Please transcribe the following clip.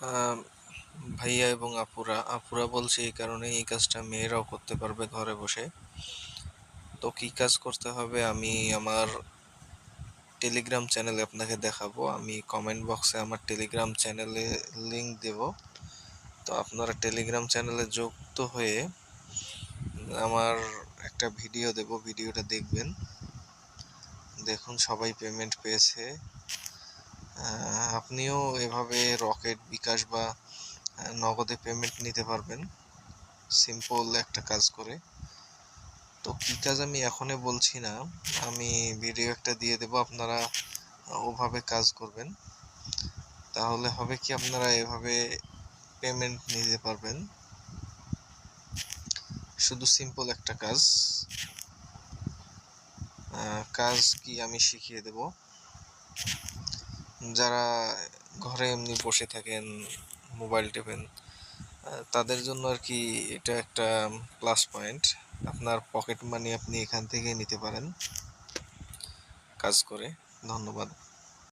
আম ভাইয়া এবং আপুরা বলছি এই কারণে এই কাজটা মেয়েরাও করতে পারবে ঘরে বসে। তো কি কাজ করতে হবে আমি আমার টেলিগ্রাম চ্যানেলে আপনাকে দেখাবো। আমি কমেন্ট বক্সে আমার টেলিগ্রাম চ্যানেলে লিংক দেব। তো আপনারা টেলিগ্রাম চ্যানেলে যুক্ত হয়ে আমার একটা ভিডিও দেব, ভিডিওটা দেখবেন। দেখুন সবাই পেমেন্ট পেয়েছে। আপনিও এভাবে রকেট, বিকাশ বা নগদে পেমেন্ট নিতে পারবেন সিম্পল একটা কাজ করে। তো কি কাজ আমি এখনই বলছি না, আমি ভিডিও একটা দিয়ে দেব, আপনারা ওভাবে কাজ করবেন। তাহলে হবে কি, আপনারা এভাবে পেমেন্ট নিতে পারবেন। শুধু সিম্পল একটা কাজ। কাজ কি আমি শিখিয়ে দেব। যারা ঘরে এমনি বসে থাকেন, মোবাইল টেপেন, তাদের জন্য আর কি এটা একটা প্লাস পয়েন্ট। আপনার পকেট মানি আপনি এখান থেকে নিতে পারেন কাজ করে। ধন্যবাদ।